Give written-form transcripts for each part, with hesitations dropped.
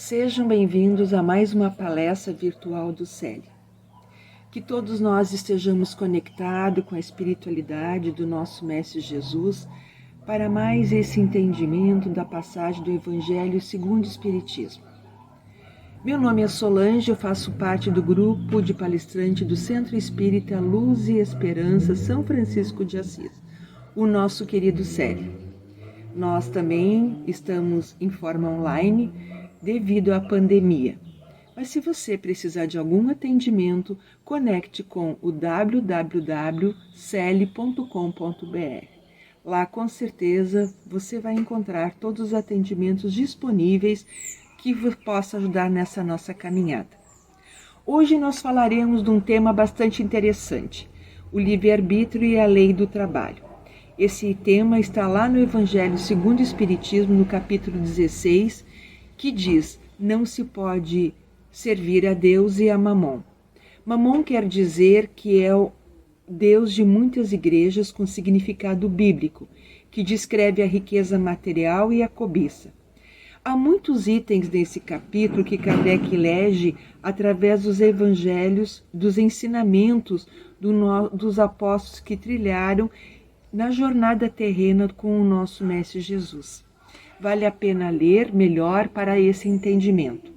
Sejam bem-vindos a mais uma palestra virtual do Célia. Que todos nós estejamos conectados com a espiritualidade do nosso Mestre Jesus para mais esse entendimento da passagem do Evangelho segundo o Espiritismo. Meu nome é Solange, eu faço parte do grupo de palestrante do Centro Espírita Luz e Esperança São Francisco de Assis, o nosso querido Célia. Nós também estamos em forma online devido à pandemia. Mas se você precisar de algum atendimento, conecte com o www.celi.com.br. Lá, com certeza, você vai encontrar todos os atendimentos disponíveis que possa ajudar nessa nossa caminhada. Hoje nós falaremos de um tema bastante interessante, o livre-arbítrio e a lei do trabalho. Esse tema está lá no Evangelho segundo o Espiritismo, no capítulo 16, que diz: não se pode servir a Deus e a Mamon. Mamon quer dizer que é o Deus de muitas igrejas com significado bíblico, que descreve a riqueza material e a cobiça. Há muitos itens nesse capítulo que Kardec elege através dos evangelhos, dos ensinamentos dos apóstolos que trilharam na jornada terrena com o nosso Mestre Jesus. Vale a pena ler melhor para esse entendimento.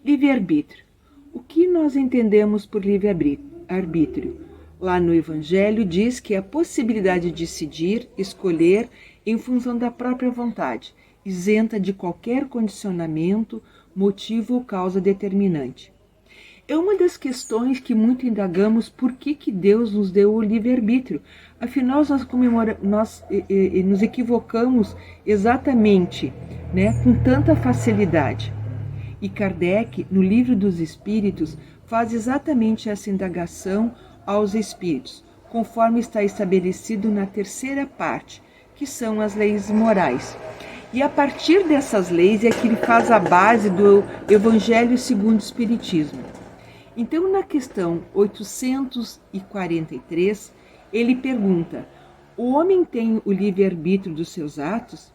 Livre-arbítrio. O que nós entendemos por livre-arbítrio? Lá no Evangelho diz que é a possibilidade de decidir, escolher em função da própria vontade, isenta de qualquer condicionamento, motivo ou causa determinante. É uma das questões que muito indagamos por que Deus nos deu o livre-arbítrio. Afinal, nós nos equivocamos exatamente, com tanta facilidade. E Kardec, no Livro dos Espíritos, faz exatamente essa indagação aos espíritos, conforme está estabelecido na terceira parte, que são as leis morais. E a partir dessas leis é que ele faz a base do Evangelho segundo o Espiritismo. Então, na questão 843, ele pergunta: o homem tem o livre-arbítrio dos seus atos?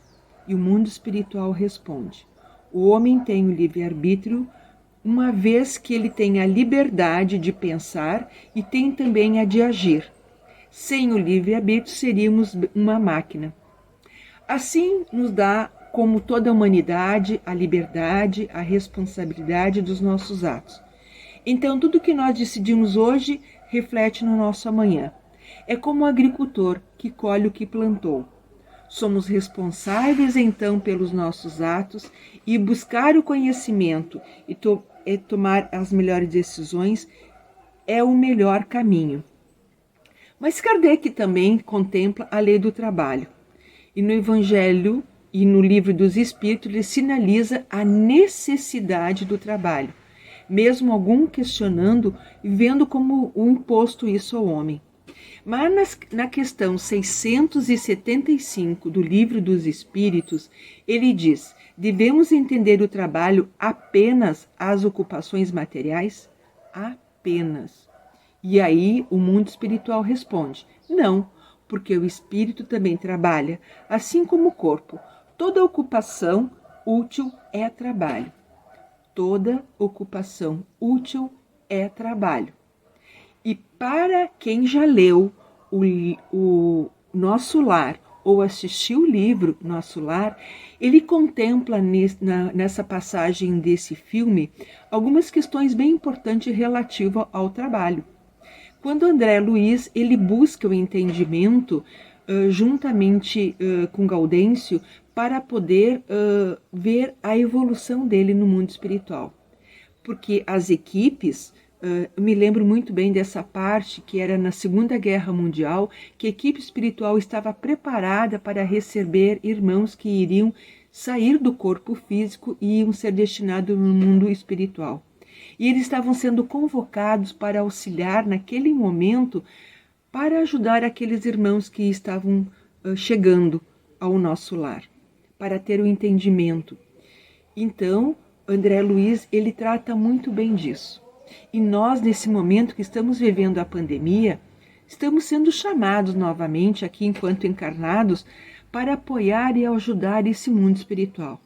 E o mundo espiritual responde: o homem tem o livre-arbítrio uma vez que ele tem a liberdade de pensar e tem também a de agir. Sem o livre-arbítrio, seríamos uma máquina. Assim, nos dá, como toda a humanidade, a liberdade, a responsabilidade dos nossos atos. Então, tudo que nós decidimos hoje reflete no nosso amanhã. É como o agricultor que colhe o que plantou. Somos responsáveis, então, pelos nossos atos e buscar o conhecimento e tomar as melhores decisões é o melhor caminho. Mas Kardec também contempla a lei do trabalho. E no Evangelho e no Livro dos Espíritos, ele sinaliza a necessidade do trabalho, mesmo algum questionando e vendo como um imposto isso ao homem. Mas na questão 675 do Livro dos Espíritos, ele diz: devemos entender o trabalho apenas às ocupações materiais? Apenas. E aí o mundo espiritual responde: não, porque o espírito também trabalha, assim como o corpo. Toda ocupação útil é trabalho. Toda ocupação útil é trabalho. E para quem já leu o Nosso Lar ou assistiu o livro Nosso Lar, ele contempla nessa passagem desse filme algumas questões bem importantes relativas ao trabalho. Quando André Luiz ele busca o entendimento juntamente com Gaudêncio para poder ver a evolução dele no mundo espiritual. Porque as equipes, eu me lembro muito bem dessa parte que era na Segunda Guerra Mundial, que a equipe espiritual estava preparada para receber irmãos que iriam sair do corpo físico e iam ser destinados no mundo espiritual. E eles estavam sendo convocados para auxiliar naquele momento para ajudar aqueles irmãos que estavam chegando ao nosso lar, para ter o entendimento. Então, André Luiz, ele trata muito bem disso. E nós, nesse momento que estamos vivendo a pandemia, estamos sendo chamados novamente aqui enquanto encarnados para apoiar e ajudar esse mundo espiritual,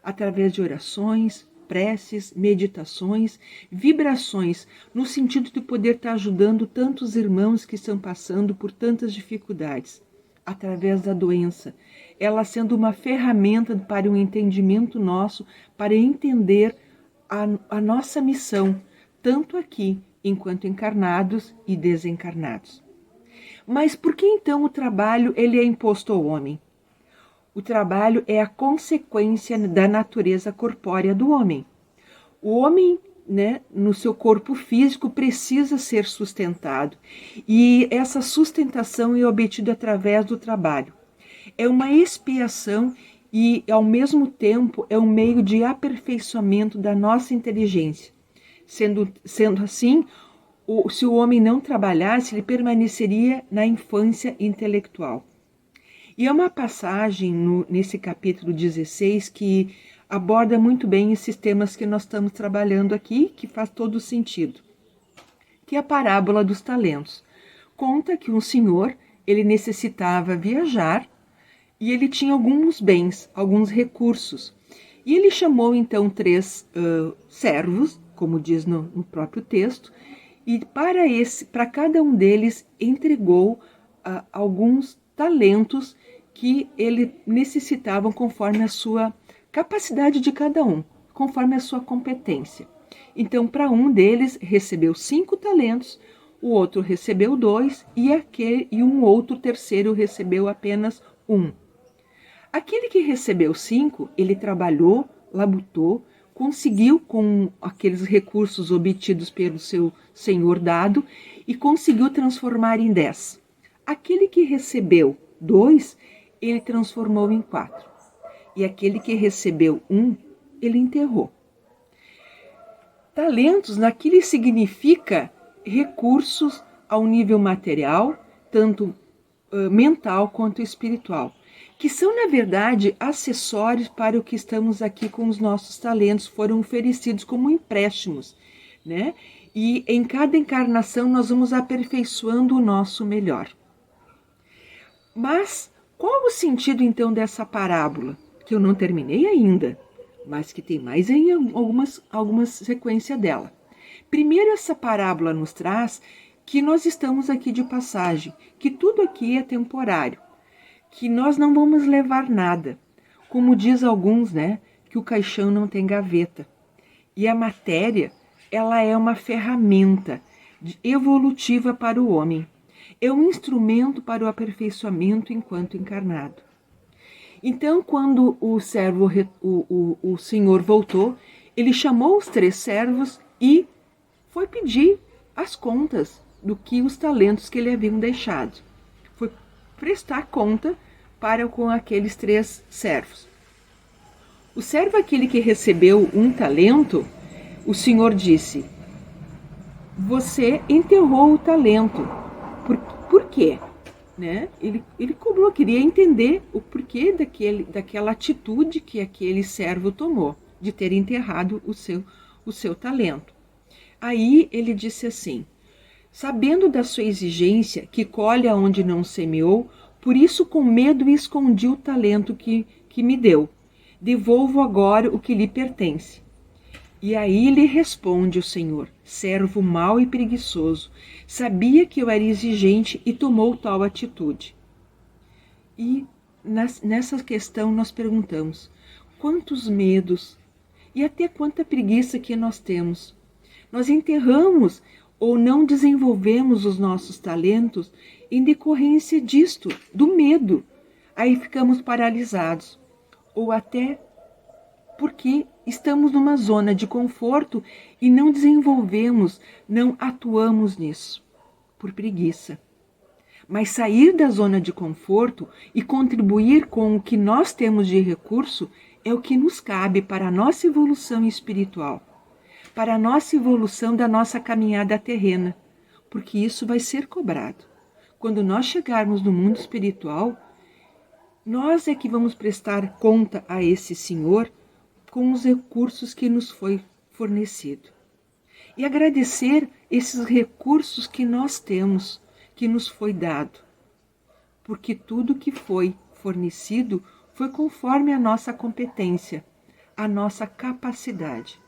através de orações, preces, meditações, vibrações, no sentido de poder estar ajudando tantos irmãos que estão passando por tantas dificuldades, através da doença, ela sendo uma ferramenta para um entendimento nosso, para entender a nossa missão, tanto aqui, enquanto encarnados e desencarnados. Mas por que então o trabalho ele é imposto ao homem? O trabalho é a consequência da natureza corpórea do homem. O homem, no seu corpo físico, precisa ser sustentado. E essa sustentação é obtida através do trabalho. É uma expiação e, ao mesmo tempo, é um meio de aperfeiçoamento da nossa inteligência. Sendo assim, se o homem não trabalhasse, ele permaneceria na infância intelectual. E é uma passagem nesse capítulo 16 que aborda muito bem esses temas que nós estamos trabalhando aqui, que faz todo sentido. Que é a parábola dos talentos. Conta que um senhor, ele necessitava viajar e ele tinha alguns bens, alguns recursos. E ele chamou então 3 servos, como diz no próprio texto, e para cada um deles entregou alguns talentos que ele necessitavam conforme a sua capacidade de cada um, conforme a sua competência. Então, para um deles recebeu 5 talentos, o outro recebeu 2 e um outro terceiro recebeu apenas 1. Aquele que recebeu 5, ele trabalhou, labutou, conseguiu com aqueles recursos obtidos pelo seu senhor dado e conseguiu transformar em 10. Aquele que recebeu 2, ele transformou em 4. E aquele que recebeu 1, ele enterrou. Talentos, naquilo significa recursos ao nível material, tanto mental quanto espiritual, que são, na verdade, acessórios para o que estamos aqui com os nossos talentos, foram oferecidos como empréstimos, E em cada encarnação nós vamos aperfeiçoando o nosso melhor. Mas qual o sentido então dessa parábola? Que eu não terminei ainda, mas que tem mais em algumas sequências dela. Primeiro, essa parábola nos traz que nós estamos aqui de passagem, que tudo aqui é temporário, que nós não vamos levar nada. Como diz alguns, que o caixão não tem gaveta. E a matéria, ela é uma ferramenta evolutiva para o homem. É um instrumento para o aperfeiçoamento enquanto encarnado. Então, quando o senhor voltou, ele chamou os 3 servos e foi pedir as contas do que os talentos que ele haviam deixado. Foi prestar conta para com aqueles 3 servos. O servo aquele que recebeu 1 talento, o senhor disse: você enterrou o talento. Por quê? Ele cobrou, queria entender o porquê daquela atitude que aquele servo tomou, de ter enterrado o seu talento. Aí ele disse assim: sabendo da sua exigência, que colhe aonde não semeou, por isso com medo escondi o talento que me deu. Devolvo agora o que lhe pertence. E aí lhe responde o Senhor: servo mau e preguiçoso, sabia que eu era exigente e tomou tal atitude. E nessa questão nós perguntamos: quantos medos e até quanta preguiça que nós temos? Nós enterramos ou não desenvolvemos os nossos talentos em decorrência disto, do medo. Aí ficamos paralisados. Ou até porque estamos numa zona de conforto e não desenvolvemos, não atuamos nisso, por preguiça. Mas sair da zona de conforto e contribuir com o que nós temos de recurso é o que nos cabe para a nossa evolução espiritual, para a nossa evolução da nossa caminhada terrena, porque isso vai ser cobrado. Quando nós chegarmos no mundo espiritual, nós é que vamos prestar conta a esse Senhor com os recursos que nos foi fornecido. E agradecer esses recursos que nós temos, que nos foi dado. Porque tudo que foi fornecido foi conforme a nossa competência, a nossa capacidade.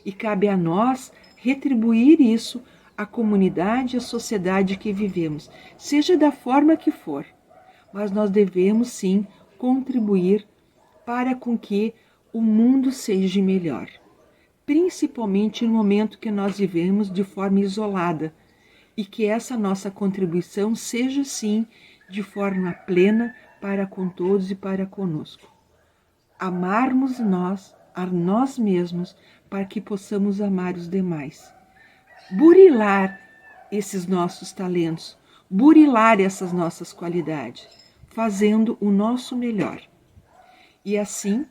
E cabe a nós retribuir isso à comunidade, à sociedade que vivemos, seja da forma que for. Mas nós devemos sim contribuir para com que o mundo seja melhor. Principalmente no momento que nós vivemos de forma isolada, e que essa nossa contribuição seja sim de forma plena para com todos e para conosco. Amarmos nós a nós mesmos para que possamos amar os demais. Burilar esses nossos talentos, burilar essas nossas qualidades, fazendo o nosso melhor. E assim,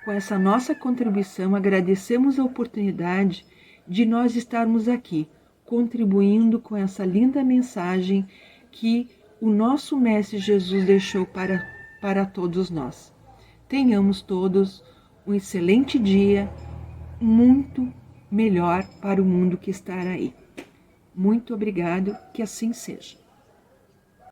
com essa nossa contribuição, agradecemos a oportunidade de nós estarmos aqui, contribuindo com essa linda mensagem que o nosso Mestre Jesus deixou para todos nós. Tenhamos todos um excelente dia, muito melhor para o mundo que está aí. Muito obrigado, que assim seja.